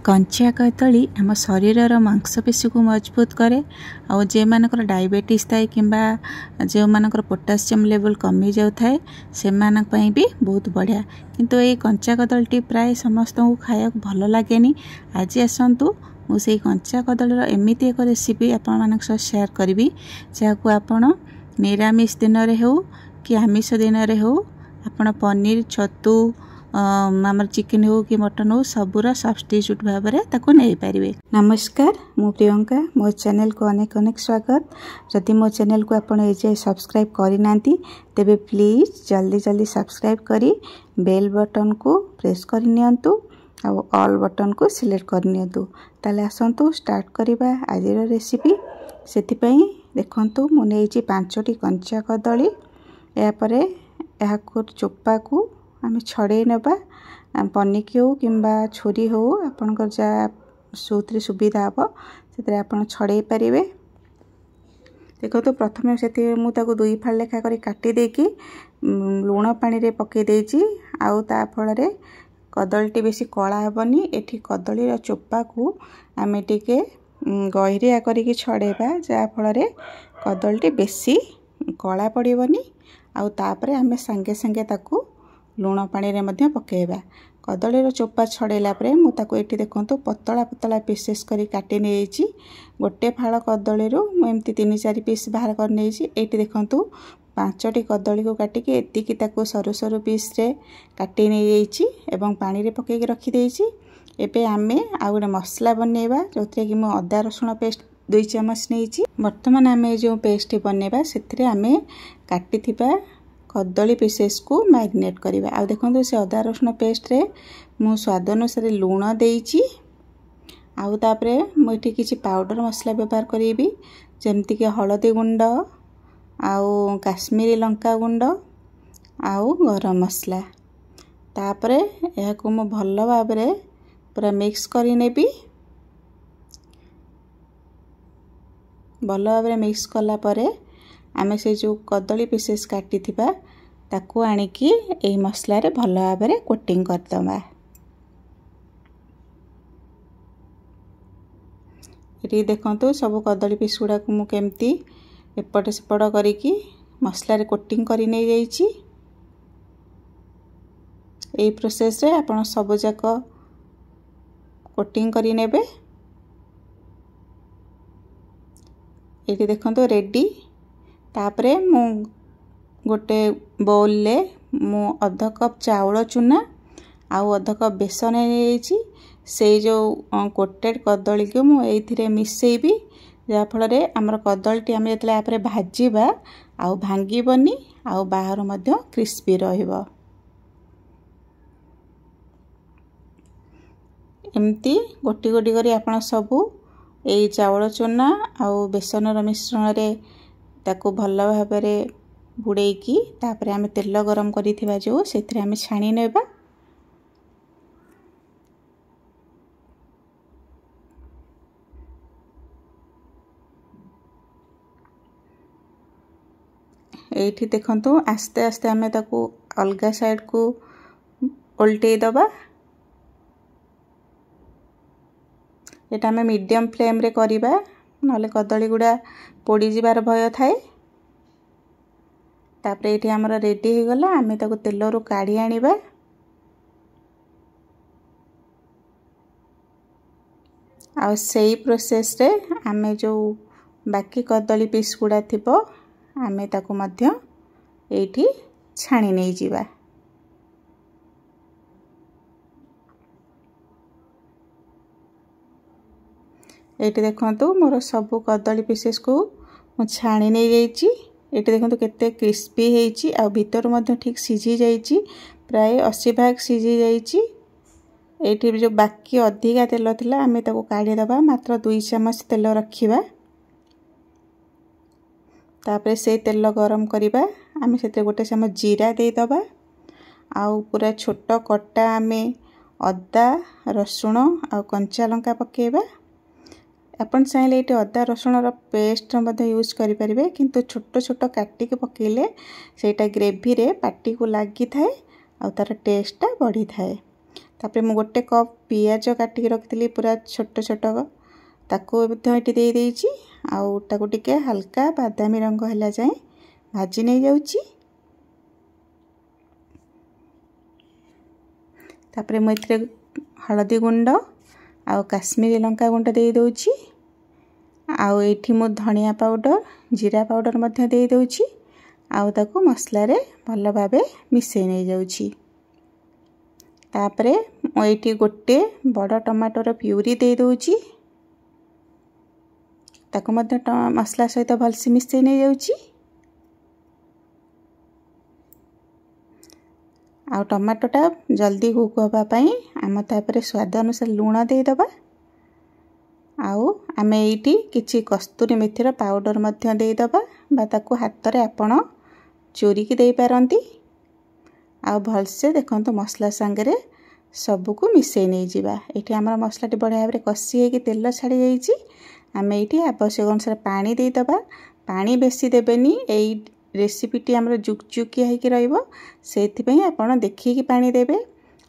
कंचा कदली आम शरीर मांसपेशी को मजबूत करे और जे मानकर डायबिटीज थाए किंबा जो मानकर पोटासियम लेवल कमी जाउ थाए से मानक पई भी बहुत बढ़िया। किंतु ये कंचा कदली प्राय समस्त को खाया भल लगे। आज आसतु मुझे कंचा कदलीर एमती एक रेसिपी आपण मानक शेयर करी जहाँ आपण निरामिष दिन में हो कि आमिष दिन में हो आपण पनीर छतु आमर चिकेन हो कि मटन हो सबूर सब्स्टिट्यूट भाव में ताको नहीं पारे। नमस्कार, मु प्रियंका, मो चैनल को अनेक अनेक स्वागत। जदि मो चैनल को आपण एजे सब्सक्राइब करना तेबे प्लीज जल्दी जल्दी सब्सक्राइब करी बेल बटन को प्रेस करनियंतु और ऑल बटन को सिलेक्ट करनियंतु। ताले आसंतु स्टार्ट करिबा आजिर रेसिपी। सेतिपई देखंतु मु नेइची 5टी कंचा कदली। या परे याको चोपा को आम छड़े नबा पनिकी हो किंबा छुरी हो आपनकर जा सोत्री सुविधा हम से आप छड़े पारे। देखो तो प्रथम से मुझे 2 फाड़ लेखा कर काटी देकी लुण पानी रे पके देची। आउ ता फल रे कदलीटी बेसी कला हेबनी। एठी कदलीर चोपा को आमे टिके गहिरिया करिकी छड़ेबा जा फल रे कदलीटी बेसी कला पड़िबनी। आउ तापरे आमे संगे संगे ताकू लुण पानी रे मध्य पकेबा। कदलीर चोपा छड़ेला परे मु ताकू एठी देखंतु पतला पतला पीसेस करी काटी नेइची। गोटे फाळ कदलीरु मु एमती 3-4 पीस बाहर कर नेइची। एठी देखंतु 5टी कदली को काटिकी एतिकी ताकू सरू सरू पीस रे काटी नेइची एवं पानी रे पकेकी रखी देइची। एबे आमे आ गोटे मसला बनेबा जोथरे कि मु अदा रसुण पेस्ट 2 चम्मच नेइची। वर्तमान आमे जो पेस्ट बनेबा सेथिरे आमे काटिथिबा कदली पीसेस को मैरिनेट करिबा। आ देखंतु से अदा रसुण पेस्ट रे मु स्वाद अनुसार लुण देइची। आउ तापरे मु एठी किछि पाउडर मसला व्यवहार करिबी जेमति कि हळदी गुंड आउ काश्मीरी लंका गुंड आउ गरम मसला। तापरे याको मु भल्ल भाबरे पूरा मिक्स करि नेबी। भल्ल भाबरे मिक्स कला परे आमे से जो कदली पीसेस काटी थिबा ताकू आनिकी एई मसला रे भल्ल भाबरे कोटिंग कर दबा। एटी देखंतु सब कदली पीस गुडा को मु केमती एपट सेपट करिकी मसला रे कोटिंग करि नै जाईची। एई प्रोसेस रे आपण सब जाक कोटिंग करि नेबे। एटी देखंतु रेडी। तापरे मु गोटे बाउल ले मु आधा कप चावल चूना आउ आधा कप बेसन नेइची। से जो कोटेड कदली को मु एथिरे मिसेइबी जा फल रे हमर कदलीटी हम जेतले आपरे भाजीबा आउ भांगीबनी आउ बाहर मध्य क्रिस्पी रहइबो। एमती गोटी गोटी करी आपण सबु एई चावल चूना आउ बेसनर मिश्रण रे ताको भल्ल भाबरे बुड़ेकी तापरे आमे तेल गरम करिथिबा जो सेथिरे आमे छाणी नेबा। एठी देखंतु आस्ते आस्ते आमे ताको अलगा साइड को उल्टे दबा। एटा आमे मीडियम फ्लेम रे करिबा नले कदली गुडा पोड़ी जिबार भय थाए। तापरे एठी हमरा रेडी हो गला। आमे ताको तेलरु काढी आनिबा। आ सेही प्रोसेस रे आमे जो बाकी कदली पीस गुडा थिबो आमे ताको मध्य एठी छाणी नै जिबा। एठी देखंतु मोर सब कदली पीसेस को मु छाणी नै जाईची। एठी देखंतु केते क्रिस्पी हेची आ भीतर मध्य ठीक सिझी जाईची। प्राय 80 भाग सिझी जाईची। एठी जो बाकी अधिका तेल थिला आमे ताको काढी दबा। मात्र 2 चम्मच तेल रखिबा। तापरे से तेल गरम करिबा। आमे सेते गोटे चम्मच जीरा दे दबा। आउ पूरा छोट कटा आमे अदा रसुण आ कंचा लंका पकेबा। अपन चाहिले एटी अदा रसुण रो पेस्ट मध्य यूज करि परिबे किंतु छोट छोट काटी के पकेले सेटा ग्रेवी रे पाटी को लागि थाए आ तार टेस्ट टा बढ़ी थाए। तापर मु गोटे कप पियाज काटिक रखी पूरा छोट छोट ताको ये दे देइछि आउ ताको टिके हल्का बादामी रंग होला जाए भाजी नहीं जाउछि। तापर मु एथिरे हळदी गुंड आउ काश्मीरी लंका गुंड दे दोछि आउ एठी मु धनिया पाउडर जीरा पाउडर मध्य दे दोछि आउ ताको मसला रे भल भाबे मिसै नहीं जाउछि। तापर मु एठी गोटे बड़ टमाटर प्यूरी दे दोछि ताको मध्य मसला सहित भलसे मिसै नहीं जाउछि। आ टमाटोटा जल्दी कुक होगा पाई आम तापर स्वाद अनुसार लूण दे दबा आउ आमे एठी किछि कस्तूरी मेथीर पाउडर मध्य दे दबा बा ताको हाथ रे आपण चोरी की दे पारंती आ भलसे देखंतु मसला संगे सबको मिसै नहीं जिबा। एठी हमर मसलाटी बढ़िया भाबरे कसी हे कि तेल छाड़ी जाईछि। आमे एठी आवश्यक अनुसार पानी दे दबा पानी बेसी देबेनी एई रेसिपीटी हमर जुकजुकिया हे कि रहइबो सेथि पई आपण देखि कि पानी देबे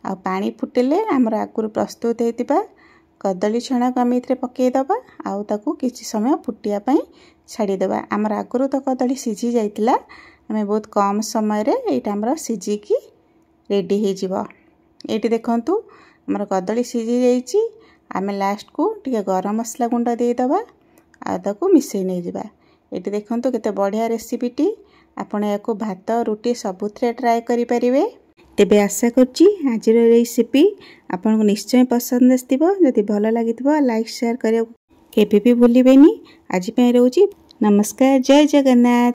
आ पानी फुटेले हमर आकुर प्रस्तुत हेतिबा कदली छणा को आमे इथरे पके दबा आ ताकू किछि समय फुटिया पई छाड़ी दबा। हमर आकुर तो कदली सिझी जाइतिला आमे बहुत कम समय रे एटा हमर सिझी कि रेडी हे जिवो। एटी देखंतु हमर कदली सिझी जाइछि आमे लास्ट को टिके गरम मसला गुंड दे दबा आ ताकू मिसै नै जिबा। एटी देखंतु केते बढ़िया रेसिपीटी आपण याको भात रुटी सबुथरे ट्राए करि परिबे। तेबे आशा करछि आजिर रेसिपी आपनको निश्चय पसंद आस्तिबो। जदि भलो लागितबो लाइक शेयर करियो केबे भी भूलिबेनी। आज पे रहउछि नमस्कार जय जगन्नाथ।